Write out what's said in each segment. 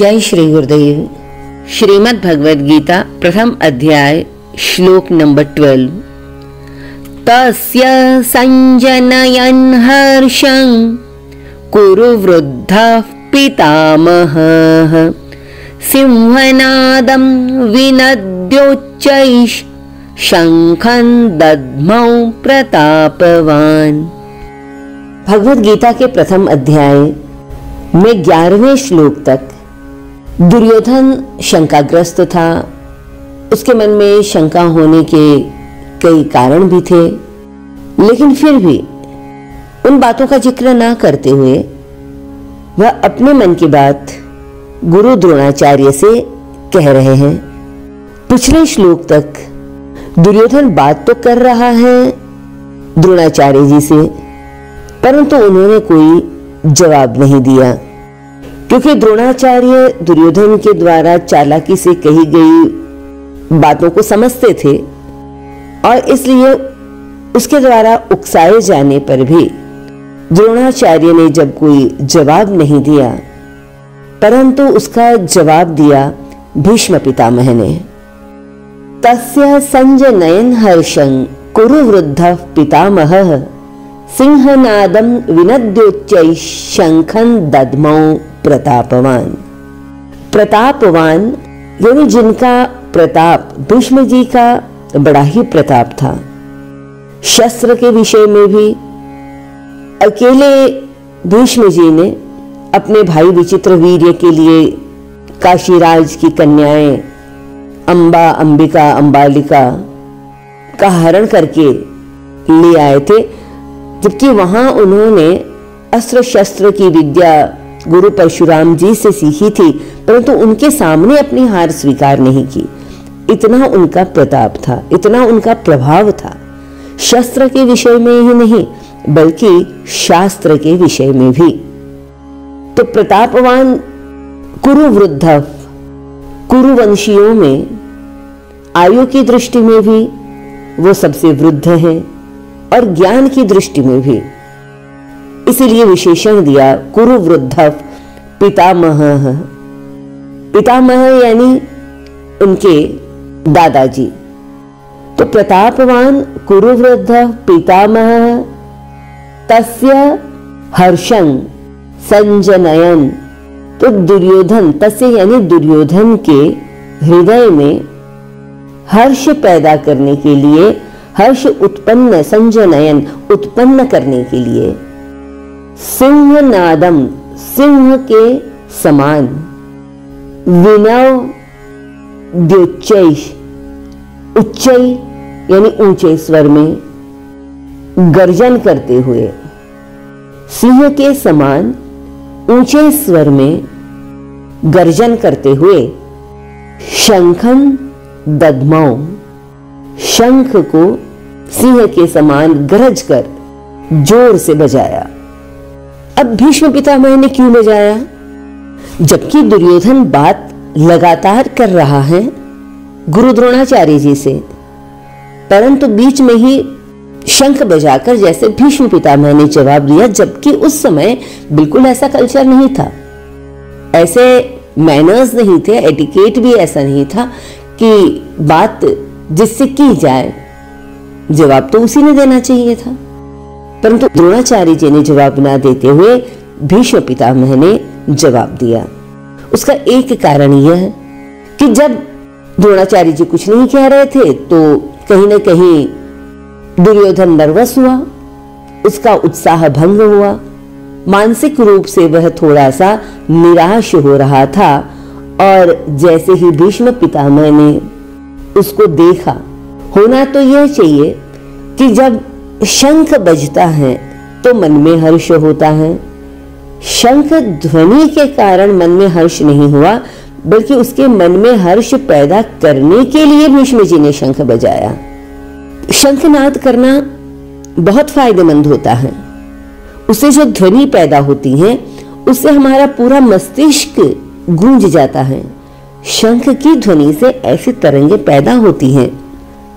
जय श्री गुरुदेव। श्रीमद् भगवद गीता प्रथम अध्याय श्लोक नंबर 12। तस्य संजनयन् हर्षं कुरु वृद्धः पितामहः सिंहनादं विनद्योच्चैः शंखं दद्मौ प्रतापवान्। भगवद गीता के प्रथम अध्याय में 11वें श्लोक तक दुर्योधन शंकाग्रस्त था। उसके मन में शंका होने के कई कारण भी थे, लेकिन फिर भी उन बातों का जिक्र ना करते हुए वह अपने मन की बात गुरु द्रोणाचार्य से कह रहे हैं। पिछले श्लोक तक दुर्योधन बात तो कर रहा है द्रोणाचार्य जी से, परंतु उन्होंने कोई जवाब नहीं दिया, क्योंकि द्रोणाचार्य दुर्योधन के द्वारा चालाकी से कही गई बातों को समझते थे और इसलिए उसके द्वारा उकसाए जाने पर भी द्रोणाचार्य ने जब कोई जवाब नहीं दिया, परंतु उसका जवाब दिया भीष्म पितामह ने। तस्य संजनयन् हर्षं कुरु वृद्धः पितामहः सिंहनादं विनद्योच्चैः शंखं दद्मौ प्रतापवान। प्रतापवान यानी जिनका प्रताप, भीष्म जी का बड़ा ही प्रताप था। शस्त्र के विषय में भी अकेले भीष्म जी ने अपने भाई विचित्रवीर्य के लिए काशीराज की कन्याएं अंबा, अंबिका, अंबालिका का हरण करके ले आए थे, जबकि वहां उन्होंने अस्त्र शस्त्र की विद्या गुरु परशुराम जी से सीखी थी, परंतु उनके सामने अपनी हार स्वीकार नहीं की। इतना उनका प्रताप था, इतना उनका प्रभाव था, शस्त्र के विषय में ही नहीं बल्कि शास्त्र के विषय में भी। तो प्रतापवान कुरु वृद्ध, कुरुवंशियों में आयु की दृष्टि में भी वो सबसे वृद्ध हैं और ज्ञान की दृष्टि में भी, इसीलिए विशेषण दिया कुरु वृद्ध पितामहः। पितामह यानी उनके दादाजी। तो प्रतापवान कुरु वृद्ध पितामहः तस्य हर्षं संजनयन्। तो दुर्योधन, तस्य यानी दुर्योधन के हृदय में हर्ष पैदा करने के लिए, हर्ष उत्पन्न, संजनयन उत्पन्न करने के लिए, सिंहनादम सिंह के समान, विनव द्योच्चैः उच्चै यानी ऊंचे स्वर में गर्जन करते हुए, सिंह के समान ऊंचे स्वर में गर्जन करते हुए, शंखं दद्मौ शंख को सिंह के समान गरज कर जोर से बजाया। अब भीष्म पितामह ने क्यों बजाया? जबकि दुर्योधन बात लगातार कर रहा है गुरु द्रोणाचार्य जी से, परंतु बीच में ही शंख बजाकर जैसे भीष्म पितामह ने जवाब दिया, जबकि उस समय बिल्कुल ऐसा कल्चर नहीं था, ऐसे मैनर्स नहीं थे, एटिकेट भी ऐसा नहीं था कि बात जिससे की जाए जवाब तो उसी ने देना चाहिए था। परंतु द्रोणाचार्य जी ने जवाब ना देते हुए भीष्म पितामह ने जवाब दिया। उसका एक कारण यह है कि जब द्रोणाचार्य जी कुछ नहीं कह रहे थे तो कहीं ना कहीं दुर्योधन नर्वस हुआ, उसका उत्साह भंग हुआ, मानसिक रूप से वह थोड़ा सा निराश हो रहा था। और जैसे ही भीष्म पितामह ने उसको देखा, होना तो यह चाहिए कि जब शंख बजता है तो मन में हर्ष होता है। शंख ध्वनि के कारण मन में हर्ष नहीं हुआ, बल्कि उसके मन में हर्ष पैदा करने के लिए भीष्म जी ने शंख बजाया। शंखनाद करना बहुत फायदेमंद होता है। उससे जो ध्वनि पैदा होती है उससे हमारा पूरा मस्तिष्क गूंज जाता है। शंख की ध्वनि से ऐसी तरंगें पैदा होती हैं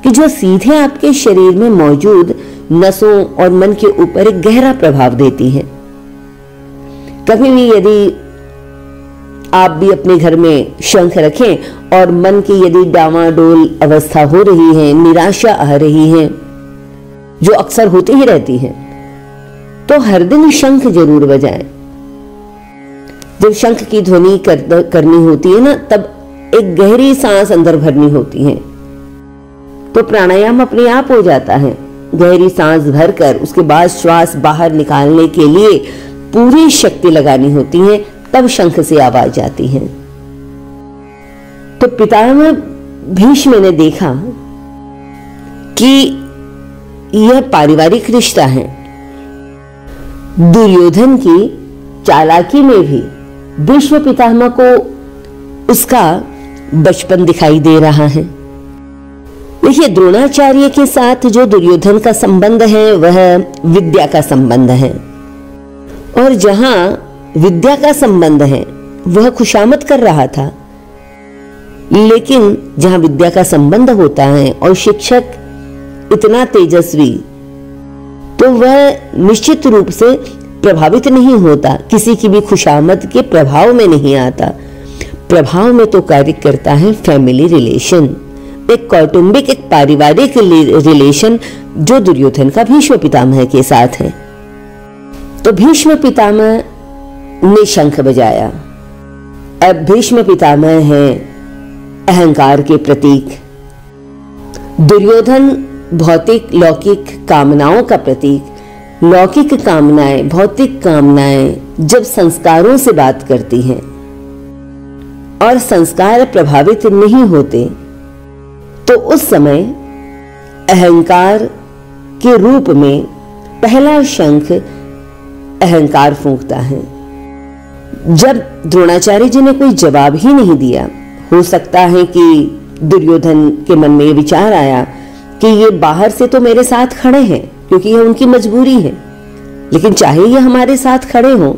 कि जो सीधे आपके शरीर में मौजूद नसों और मन के ऊपर एक गहरा प्रभाव देती है। कभी भी यदि आप भी अपने घर में शंख रखें और मन की यदि डावाडोल अवस्था हो रही है, निराशा आ रही है, जो अक्सर होती ही रहती है, तो हर दिन शंख जरूर बजाएं। जब शंख की ध्वनि करनी होती है ना, तब एक गहरी सांस अंदर भरनी होती है, तो प्राणायाम अपने आप हो जाता है। गहरी सांस भरकर उसके बाद श्वास बाहर निकालने के लिए पूरी शक्ति लगानी होती है, तब शंख से आवाज आती है। तो पितामह भीष्म ने देखा कि यह पारिवारिक रिश्ता है। दुर्योधन की चालाकी में भी भीष्म पितामह को उसका बचपन दिखाई दे रहा है। देखिए, द्रोणाचार्य के साथ जो दुर्योधन का संबंध है वह विद्या का संबंध है, और जहां विद्या का संबंध है वह खुशामद कर रहा था। लेकिन जहां विद्या का संबंध होता है और शिक्षक इतना तेजस्वी, तो वह निश्चित रूप से प्रभावित नहीं होता, किसी की भी खुशामद के प्रभाव में नहीं आता। प्रभाव में तो कार्य करता है फैमिली रिलेशन, एक कौटुंबिक, एक पारिवारिक रिलेशन, जो दुर्योधन का भीष्म पितामह के साथ है। तो भीष्म पितामह ने शंख बजाया। अब भीष्म पितामह हैं अहंकार के प्रतीक, दुर्योधन भौतिक लौकिक कामनाओं का प्रतीक। लौकिक कामनाएं, भौतिक कामनाएं जब संस्कारों से बात करती हैं और संस्कार प्रभावित नहीं होते, तो उस समय अहंकार के रूप में पहला शंख अहंकार फूंकता है। जब द्रोणाचार्य जी ने कोई जवाब ही नहीं दिया, हो सकता है कि दुर्योधन के मन में ये विचार आया कि ये बाहर से तो मेरे साथ खड़े हैं क्योंकि यह उनकी मजबूरी है, लेकिन चाहे ये हमारे साथ खड़े हों,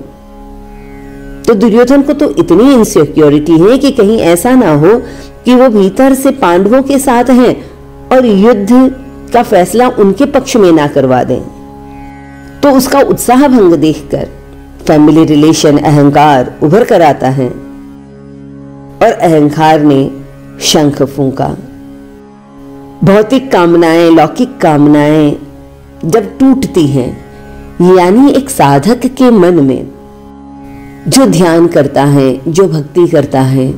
तो दुर्योधन को तो इतनी इनसिक्योरिटी है कि कहीं ऐसा ना हो कि वो भीतर से पांडवों के साथ हैं और युद्ध का फैसला उनके पक्ष में ना करवा दें। तो उसका उत्साह भंग देखकर फैमिली रिलेशन अहंकार उभर कर आता है और अहंकार ने शंख फूंका। भौतिक कामनाएं, लौकिक कामनाएं जब टूटती हैं, यानी एक साधक के मन में जो ध्यान करता है, जो भक्ति करता है,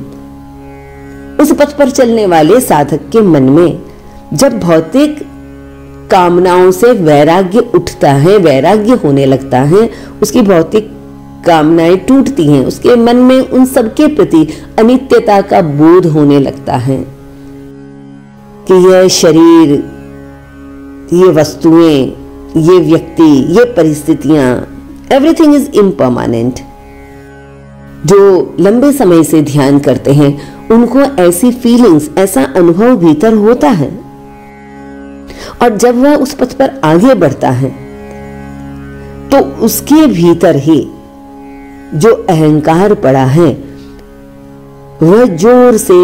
उस पथ पर चलने वाले साधक के मन में जब भौतिक कामनाओं से वैराग्य उठता है, वैराग्य होने लगता है, उसकी भौतिक कामनाएं टूटती हैं, उसके मन में उन सबके प्रति अनित्यता का बोध होने लगता है कि यह शरीर, ये वस्तुएं, ये व्यक्ति, ये परिस्थितियां, एवरीथिंग इज इम्परमानेंट। जो लंबे समय से ध्यान करते हैं उनको ऐसी फीलिंग्स, ऐसा अनुभव भीतर होता है, और जब वह उस पथ पर आगे बढ़ता है तो उसके भीतर ही जो अहंकार पड़ा है वह जोर से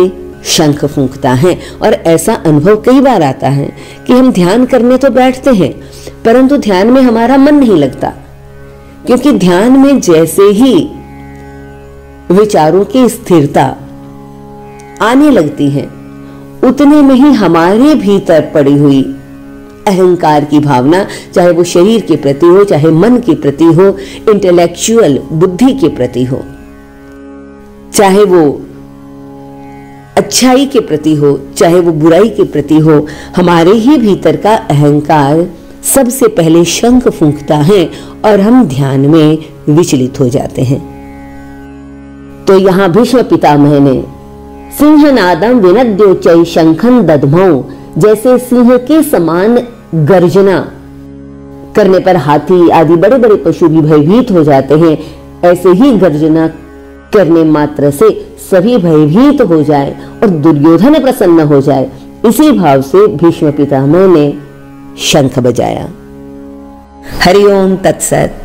शंख फूंकता है। और ऐसा अनुभव कई बार आता है कि हम ध्यान करने तो बैठते हैं, परंतु ध्यान में हमारा मन नहीं लगता, क्योंकि ध्यान में जैसे ही विचारों की स्थिरता आने लगती है, उतने में ही हमारे भीतर पड़ी हुई अहंकार की भावना, चाहे वो शरीर के प्रति हो, चाहे मन के प्रति हो, इंटेलेक्चुअल बुद्धि के प्रति हो, चाहे वो अच्छाई के प्रति हो, चाहे वो बुराई के प्रति हो, हमारे ही भीतर का अहंकार सबसे पहले शंख फूंकता है और हम ध्यान में विचलित हो जाते हैं। तो यहां भीष्म पितामह ने सिंहनादम विनद्योच्चै शंखं दद्मौ, जैसे सिंह के समान गर्जना करने पर हाथी आदि बड़े बड़े पशु भी भयभीत हो जाते हैं, ऐसे ही गर्जना करने मात्र से सभी भयभीत हो जाए और दुर्योधन प्रसन्न हो जाए, इसी भाव से भीष्म पितामह ने शंख बजाया। हरि ओम तत्सत।